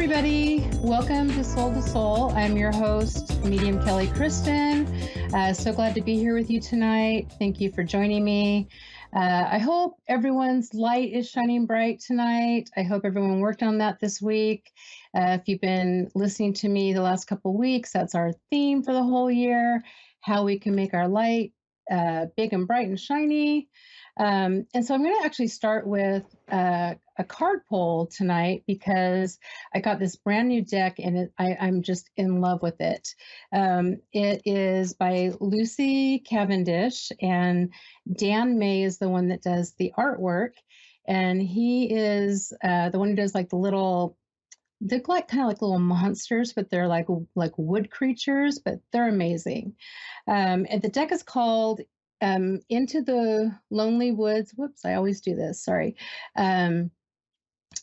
everybody. Welcome to Soul to Soul. I'm your host, Medium Kelly Kristin. So glad to be here with you tonight. Thank you for joining me. I hope everyone's light is shining bright tonight. I hope everyone worked on that this week. If you've been listening to me the last couple of weeks, that's our theme for the whole year, how we can make our light big and bright and shiny. And so I'm going to actually start with a card pull tonight because I got this brand new deck and I'm just in love with it. It is by Lucy Cavendish, and Dan May is the one that does the artwork. And he is the one who does like the little, they're like kind of like little monsters, but they're like wood creatures, but they're amazing. And the deck is called Into the Lonely Woods. Whoops, I always do this. Sorry.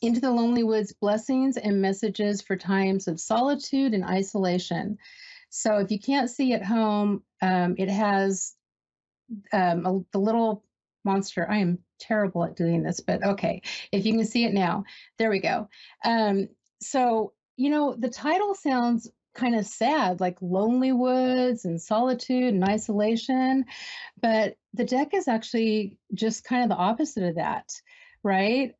Into the Lonely Woods, Blessings and Messages for Times of Solitude and Isolation. So if you can't see at home, it has the little monster. I am terrible at doing this, but okay. If you can see it now, there we go. So, the title sounds kind of sad, like lonely woods and solitude and isolation, but the deck is actually just kind of the opposite of that, right?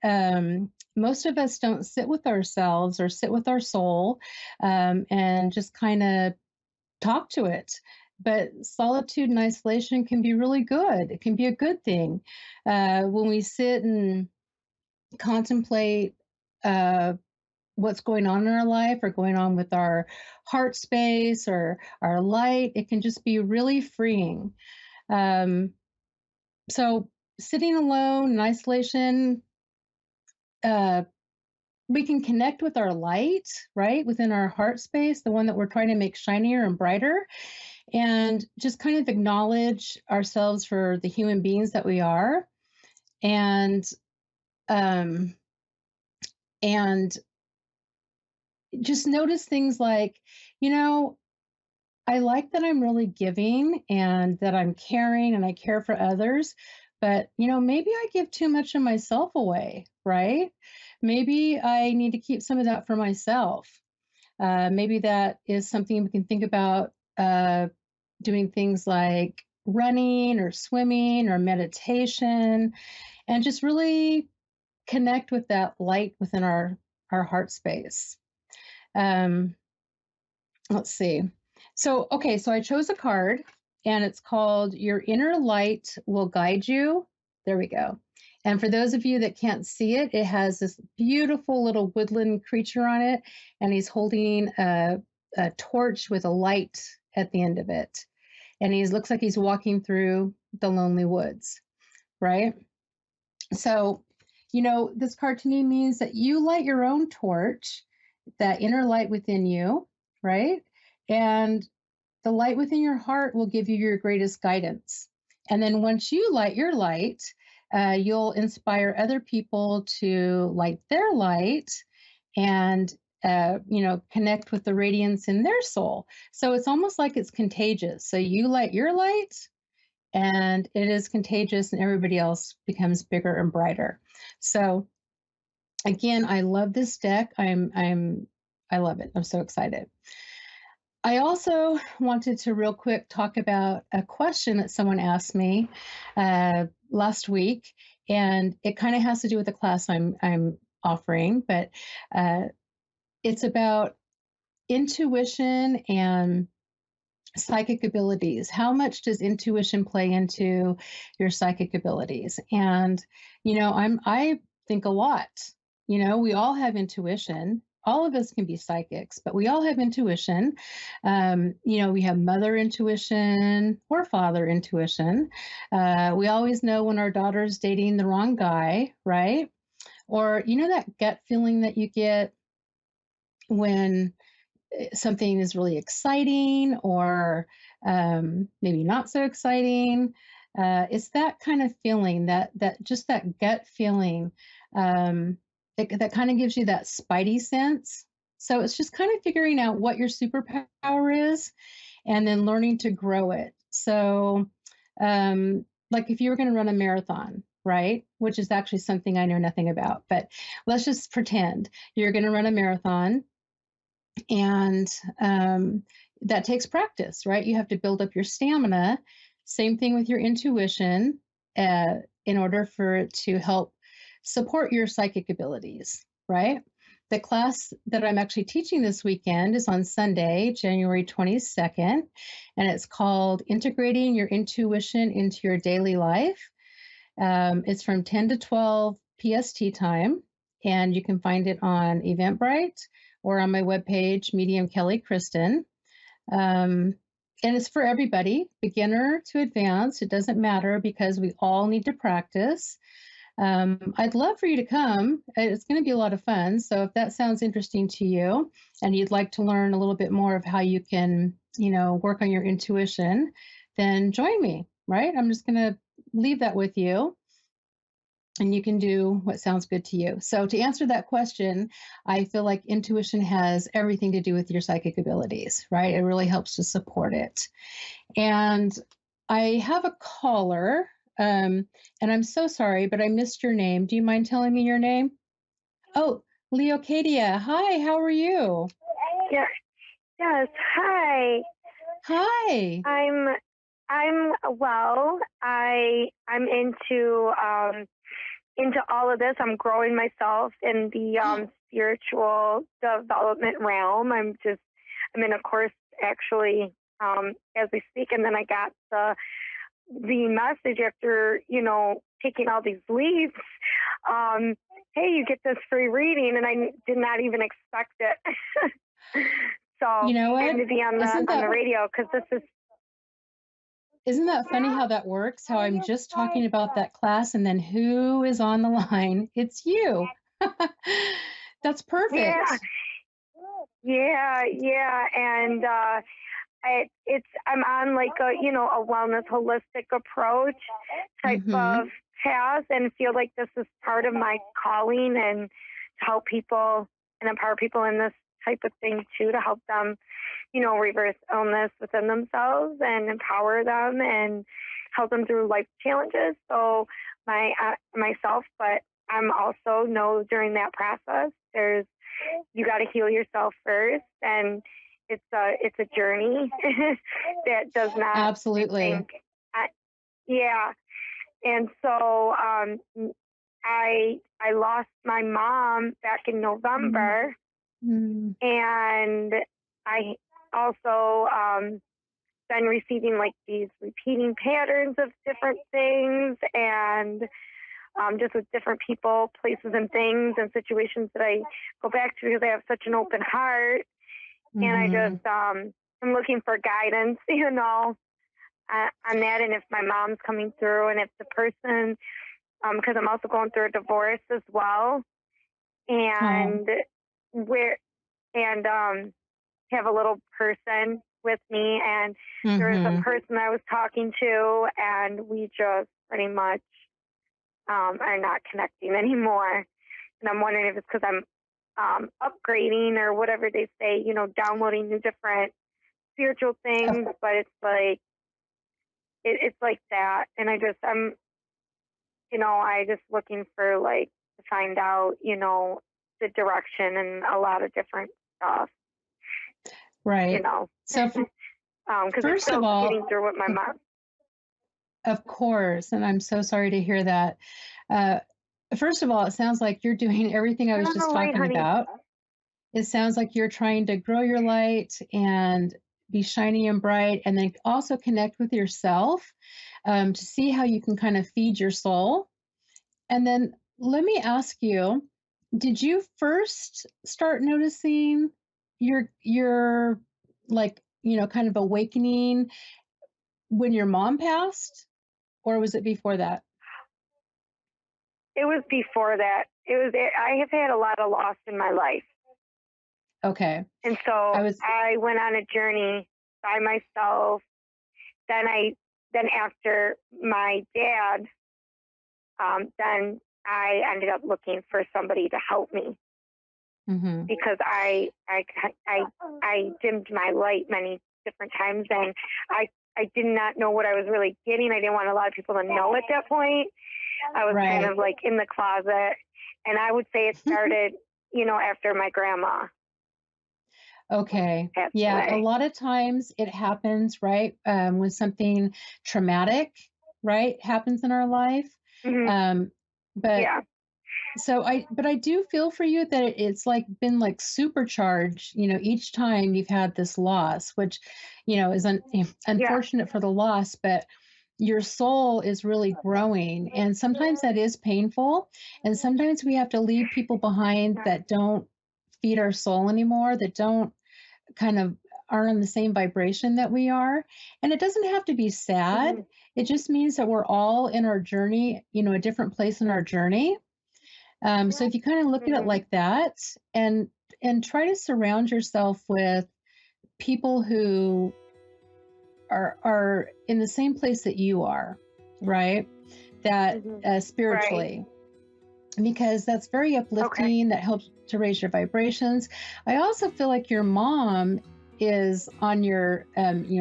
Most of us don't sit with ourselves or sit with our soul and just kind of talk to it. But solitude and isolation can be really good. It can be a good thing. When we sit and contemplate what's going on in our life or going on with our heart space or our light, it can just be really freeing. So sitting alone in isolation, we can connect with our light, right, within our heart space, the one that we're trying to make shinier and brighter, and just kind of acknowledge ourselves for the human beings that we are, and just notice things like, I like that I'm really giving and that I'm caring and I care for others, but maybe I give too much of myself away, right? Maybe I need to keep some of that for myself. Maybe that is something we can think about doing things like running or swimming or meditation, and just really connect with that light within our heart space. Let's see. So I chose a card and it's called Your Inner Light Will Guide You. There we go. And for those of you that can't see it, it has this beautiful little woodland creature on it, and he's holding a torch with a light at the end of it. And he looks like he's walking through the lonely woods, right? So, this card to me means that you light your own torch, that inner light within you, right? And the light within your heart will give you your greatest guidance. And then once you light your light, you'll inspire other people to light their light and, connect with the radiance in their soul. So it's almost like it's contagious. So you light your light and it is contagious and everybody else becomes bigger and brighter. So again, I love this deck. I love it. I'm so excited. I also wanted to real quick talk about a question that someone asked me last week, and it kind of has to do with the class I'm offering, but it's about intuition and psychic abilities. How much does intuition play into your psychic abilities? And I think a lot. We all have intuition. All of us can be psychics, but we all have intuition. We have mother intuition or father intuition. We always know when our daughter's dating the wrong guy, right? Or, that gut feeling that you get when something is really exciting or maybe not so exciting. It's that kind of feeling, that just that gut feeling. That kind of gives you that spidey sense. So it's just kind of figuring out what your superpower is and then learning to grow it. So like if you were going to run a marathon, right? Which is actually something I know nothing about, but let's just pretend you're going to run a marathon And that takes practice, right? You have to build up your stamina. Same thing with your intuition in order for it to help support your psychic abilities, right? The class that I'm actually teaching this weekend is on Sunday, January 22nd, and it's called Integrating Your Intuition into Your Daily Life. It's from 10 to 12 PST time, and you can find it on Eventbrite or on my webpage, Medium Kelly Kristin. And it's for everybody, beginner to advanced. It doesn't matter because we all need to practice. I'd love for you to come. It's going to be a lot of fun. So if that sounds interesting to you and you'd like to learn a little bit more of how you can, work on your intuition, then join me, right? I'm just going to leave that with you and you can do what sounds good to you. So to answer that question, I feel like intuition has everything to do with your psychic abilities, right? It really helps to support it. And I have a caller, and I'm so sorry, but I missed your name. Do you mind telling me your name? Oh, Leocadia. Hi, how are you? Yeah. Yes. Hi. Hi. I'm well. I'm into all of this. I'm growing myself in the spiritual development realm. I'm in a course actually as we speak, and then I got the message after taking all these leads. Hey, you get this free reading, and I did not even expect it. So You know what? and to be on the radio because this is. Isn't that funny how that works? How I'm just talking about that class and then who is on the line? It's you. That's perfect. Yeah. And I'm on like a wellness holistic approach type of path and feel like this is part of my calling and to help people and empower people in this type of thing too, to help them reverse illness within themselves and empower them and help them through life challenges. So myself, but I'm also know during that process you got to heal yourself first, and it's a journey that does not absolutely. Yeah. And so I lost my mom back in November, and I also been receiving like these repeating patterns of different things, and just with different people, places, and things and situations that I go back to because I have such an open heart, and I just I'm looking for guidance, on that, and if my mom's coming through, and if the person, because I'm also going through a divorce as well, and have a little person with me, and there's a person I was talking to, and we just pretty much are not connecting anymore. And I'm wondering if it's because I'm upgrading or whatever they say, downloading new different spiritual things, but it's like it's like that, and I just looking for like to find out, the direction and a lot of different stuff. Right. So because first of all, getting through with my mom. Of course, and I'm so sorry to hear that. First of all, it sounds like you're doing everything I was just talking about. It sounds like you're trying to grow your light and be shiny and bright, and then also connect with yourself to see how you can kind of feed your soul. And then let me ask you, did you first start noticing your like, kind of awakening when your mom passed, or was it before that? It was before that. I have had a lot of loss in my life. Okay. And so I went on a journey by myself. Then after my dad, then I ended up looking for somebody to help me, because I dimmed my light many different times, and I did not know what I was really getting. I didn't want a lot of people to know at that point. I was kind of like in the closet, and I would say it started, after my grandma. Okay. passed Yeah, a away. lot of times it happens, right? When something traumatic, right, happens in our life. Hmm. Um, but Yeah. but I do feel for you that it's like been like supercharged, each time you've had this loss, which, is Yeah. unfortunate for the loss, but your soul is really growing. And sometimes that is painful. And sometimes we have to leave people behind Yeah. that don't feed our soul anymore, that don't kind of are on the same vibration that we are. And it doesn't have to be sad. Hmm. It just means that we're all in our journey, a different place in our journey. So if you kind of look at it Hmm. like that, and try to surround yourself with people who are in the same place that you are, right? That Hmm. Right. spiritually, because that's very Okay. uplifting. That helps to raise your vibrations. I also feel like your mom is on your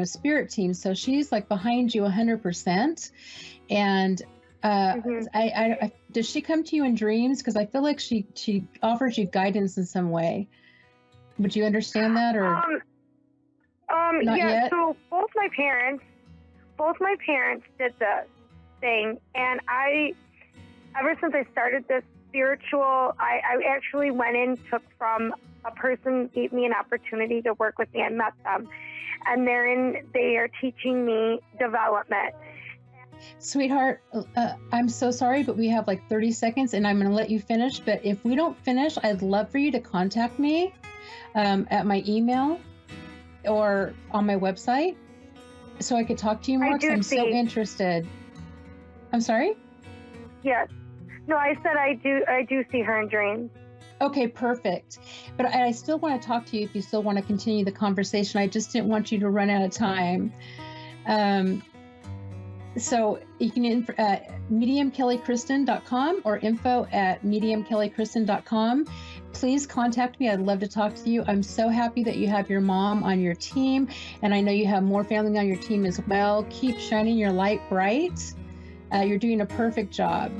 spirit team, so she's like behind you 100%. And uh Hmm. I does she come to you in dreams? Because I feel like she offers you guidance in some way. Would you understand that, or Um. not Yeah. yet? So both my parents did this thing, and ever since I started this spiritual, I actually went in, took from a person, gave me an opportunity to work with me. I met them, and they are teaching me development. Sweetheart, I'm so sorry, but we have like 30 seconds and I'm going to let you finish. But if we don't finish, I'd love for you to contact me at my email or on my website so I could talk to you I more because do I'm so see. interested. I'm sorry? Yes. No, I said I do see her in dreams. Okay, perfect. But I still want to talk to you if you still want to continue the conversation. I just didn't want you to run out of time. Um, So you can mediumkellykristen.com or info@mediumkellykristen.com. Please contact me. I'd love to talk to you. I'm so happy that you have your mom on your team, and I know you have more family on your team as well. Keep shining your light bright. You're doing a perfect job.